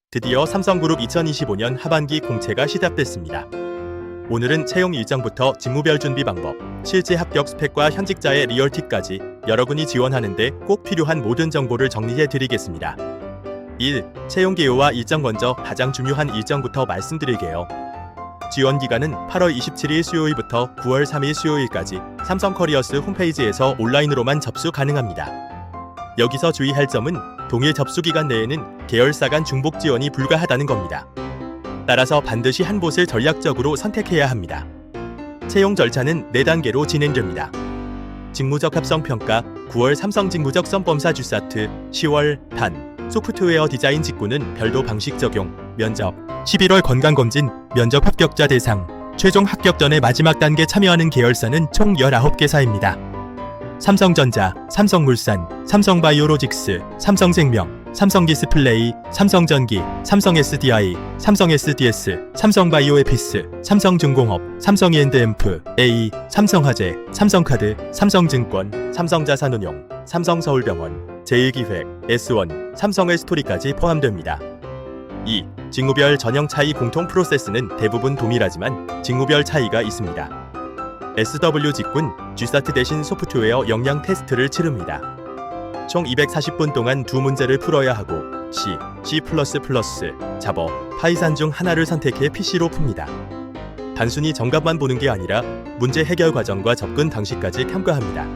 드디어 삼성그룹 2025년 하반기 공채가 시작됐습니다. 오늘은 채용 일정부터 직무별 준비 방법, 실제 합격 스펙과 현직자의 리얼팁까지 여러분이 지원하는데 꼭 필요한 모든 정보를 정리해 드리겠습니다. 1. 채용 개요와 일정. 먼저 가장 중요한 일정부터 말씀드릴게요. 지원 기간은 8월 27일 수요일부터 9월 3일 수요일까지 삼성커리어스 홈페이지에서 온라인으로만 접수 가능합니다. 여기서 주의할 점은 동일 접수 기간 내에는 계열사 간 중복 지원이 불가하다는 겁니다. 따라서 반드시 한 곳을 전략적으로 선택해야 합니다. 채용 절차는 4단계로 진행됩니다. 직무적 합성 평가, 9월 삼성 직무적 썸범사 GSAT, 10월 단, 소프트웨어 디자인 직구는 별도 방식 적용, 면접, 11월 건강검진, 면접 합격자 대상, 최종 합격 전에 마지막 단계 참여하는 계열사는 총 19개사입니다. 삼성전자, 삼성물산, 삼성바이오로직스, 삼성생명, 삼성디스플레이, 삼성전기, 삼성SDI, 삼성SDS, 삼성바이오에피스, 삼성중공업, 삼성이엔드앰프, A, 삼성화재, 삼성카드, 삼성증권, 삼성자산운용, 삼성서울병원, 제1기획, S1, 삼성엘스토리까지 포함됩니다. 2. 직무별 전형 차이. 공통 프로세스는 대부분 동일하지만 직무별 차이가 있습니다. SW 직군, GSAT 대신 소프트웨어 역량 테스트를 치릅니다. 총 240분 동안 2문제를 풀어야 하고 C++, 자버, 파이산 중 하나를 선택해 PC로 풉니다. 단순히 정답만 보는 게 아니라 문제 해결 과정과 접근 방식까지 평가합니다.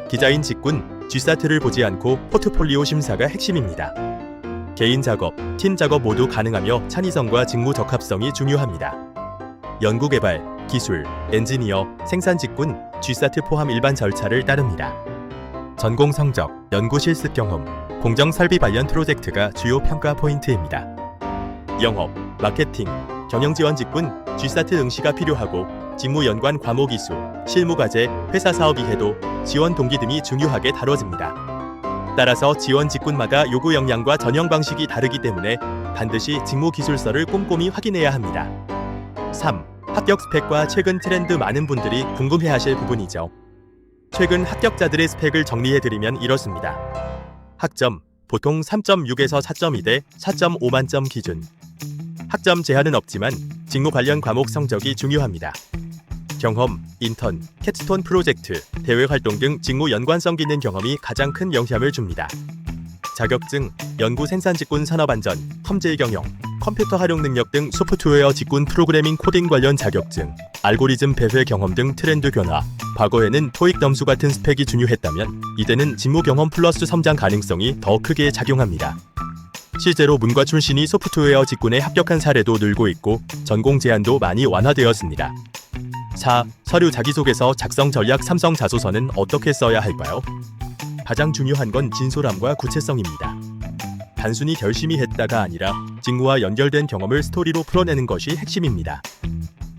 디자인 직군, GSAT를 보지 않고 포트폴리오 심사가 핵심입니다. 개인 작업, 팀 작업 모두 가능하며 창의성과 직무 적합성이 중요합니다. 연구개발, 기술, 엔지니어, 생산 직군, GSAT 포함 일반 절차를 따릅니다. 전공 성적, 연구 실습 경험, 공정 설비 관련 프로젝트가 주요 평가 포인트입니다. 영업, 마케팅, 경영 지원 직군, GSAT 응시가 필요하고 직무 연관 과목 이수, 실무 과제, 회사 사업 이해도, 지원 동기 등이 중요하게 다뤄집니다. 따라서 지원 직군마다 요구 역량과 전형 방식이 다르기 때문에 반드시 직무 기술서를 꼼꼼히 확인해야 합니다. 3. 합격 스펙과 최근 트렌드. 많은 분들이 궁금해하실 부분이죠. 최근 합격자들의 스펙을 정리해드리면 이렇습니다. 학점, 보통 3.6에서 4.2대 4.5 만점 기준. 학점 제한은 없지만 직무 관련 과목 성적이 중요합니다. 경험, 인턴, 캡스톤 프로젝트, 대외 활동 등 직무 연관성 있는 경험이 가장 큰 영향을 줍니다. 자격증, 연구 생산 직군 산업안전, 컴질 경영, 컴퓨터 활용 능력 등 소프트웨어 직군 프로그래밍 코딩 관련 자격증, 알고리즘 배회 경험 등 트렌드 변화. 과거에는 토익 점수 같은 스펙이 중요했다면 이제는 직무 경험 플러스 성장 가능성이 더 크게 작용합니다. 실제로 문과 출신이 소프트웨어 직군에 합격한 사례도 늘고 있고 전공 제한도 많이 완화되었습니다. 4. 서류 자기소개서 작성 전략. 삼성 자소서는 어떻게 써야 할까요? 가장 중요한 건 진솔함과 구체성입니다. 단순히 열심히 했다가 아니라 직무와 연결된 경험을 스토리로 풀어내는 것이 핵심입니다.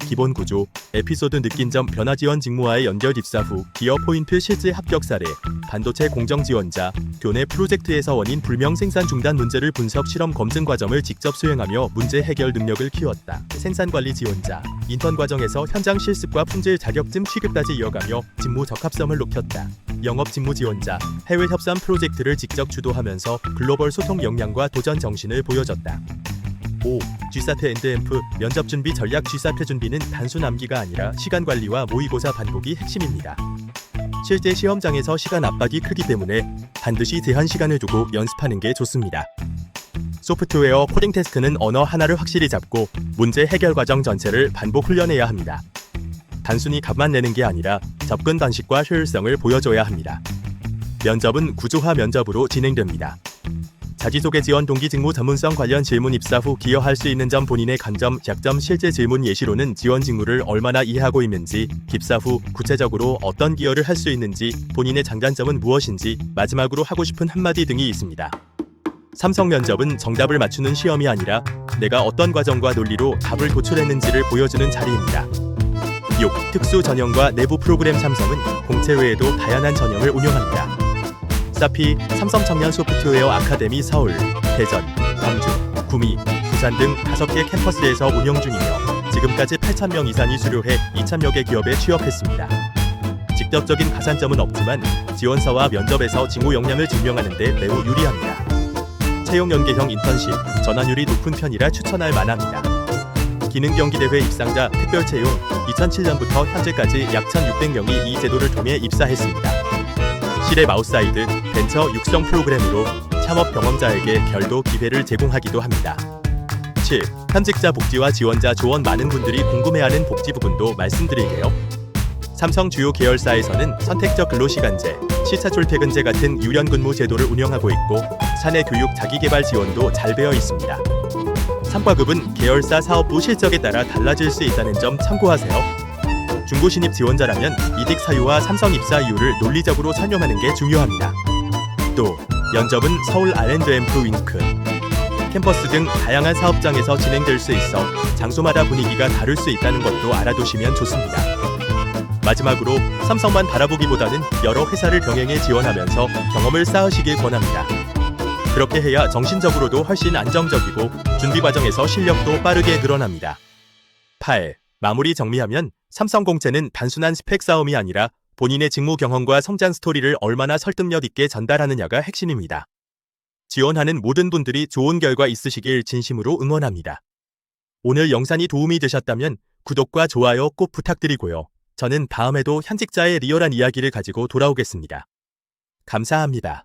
기본 구조, 에피소드, 느낀 점, 변화, 지원 직무와의 연결, 입사 후 기여 포인트, 실제 합격 사례, 반도체 공정 지원자, 교내 프로젝트에서 원인 불명 생산 중단 문제를 분석, 실험 검증 과정을 직접 수행하며 문제 해결 능력을 키웠다. 생산 관리 지원자, 인턴 과정에서 현장 실습과 품질 자격증 취급까지 이어가며 직무 적합성을 높였다. 영업 직무 지원자, 해외 협상 프로젝트를 직접 주도하면서 글로벌 소통 역량과 도전 정신을 보여줬다. 5. GSAT 엔드앰프 면접 준비 전략. GSAT 준비는 단순 암기가 아니라 시간 관리와 모의고사 반복이 핵심입니다. 실제 시험장에서 시간 압박이 크기 때문에 반드시 제한 시간을 두고 연습하는 게 좋습니다. 소프트웨어 코딩 태스크는 언어 하나를 확실히 잡고 문제 해결 과정 전체를 반복 훈련해야 합니다. 단순히 값만 내는 게 아니라 접근 방식과 효율성을 보여줘야 합니다. 면접은 구조화 면접으로 진행됩니다. 자기소개, 지원 동기, 직무 전문성 관련 질문, 입사 후 기여할 수 있는 점, 본인의 강점, 약점, 실제 질문. 예시로는 지원 직무를 얼마나 이해하고 있는지, 입사 후 구체적으로 어떤 기여를 할 수 있는지, 본인의 장단점은 무엇인지, 마지막으로 하고 싶은 한마디 등이 있습니다. 삼성 면접은 정답을 맞추는 시험이 아니라 내가 어떤 과정과 논리로 답을 도출했는지를 보여주는 자리입니다. 6. 특수 전형과 내부 프로그램. 삼성은 공채 외에도 다양한 전형을 운영합니다. 사피, 삼성 청년 소프트웨어 아카데미 서울, 대전, 광주, 구미, 부산 등 5개 캠퍼스에서 운영 중이며 지금까지 8,000명 이상이 수료해 2,000여 개 기업에 취업했습니다. 직접적인 가산점은 없지만 지원서와 면접에서 직무 역량을 증명하는 데 매우 유리합니다. 채용 연계형 인턴십, 전환율이 높은 편이라 추천할 만합니다. 기능 경기대회 입상자 특별 채용 2007년부터 현재까지 약 1,600명이 이 제도를 통해 입사했습니다. 실내 마우스사이드 벤처 육성 프로그램으로 창업 경험자에게 별도 기회를 제공하기도 합니다. 7. 현직자 복지와 지원자 조언. 많은 분들이 궁금해하는 복지 부분도 말씀드릴게요. 삼성 주요 계열사에서는 선택적 근로시간제, 시차 출퇴근제 같은 유연근무 제도를 운영하고 있고 사내 교육 자기개발 지원도 잘 되어 있습니다. 성과급은 계열사 사업부 실적에 따라 달라질 수 있다는 점 참고하세요. 중고 신입 지원자라면 이직 사유와 삼성 입사 이유를 논리적으로 설명하는 게 중요합니다. 또 면접은 서울 R&M 윙크, 캠퍼스 등 다양한 사업장에서 진행될 수 있어 장소마다 분위기가 다를 수 있다는 것도 알아두시면 좋습니다. 마지막으로 삼성만 바라보기보다는 여러 회사를 병행해 지원하면서 경험을 쌓으시길 권합니다. 그렇게 해야 정신적으로도 훨씬 안정적이고 준비 과정에서 실력도 빠르게 늘어납니다. 8. 마무리 정리하면 삼성 공채는 단순한 스펙 싸움이 아니라 본인의 직무 경험과 성장 스토리를 얼마나 설득력 있게 전달하느냐가 핵심입니다. 지원하는 모든 분들이 좋은 결과 있으시길 진심으로 응원합니다. 오늘 영상이 도움이 되셨다면 구독과 좋아요 꼭 부탁드리고요. 저는 다음에도 현직자의 리얼한 이야기를 가지고 돌아오겠습니다. 감사합니다.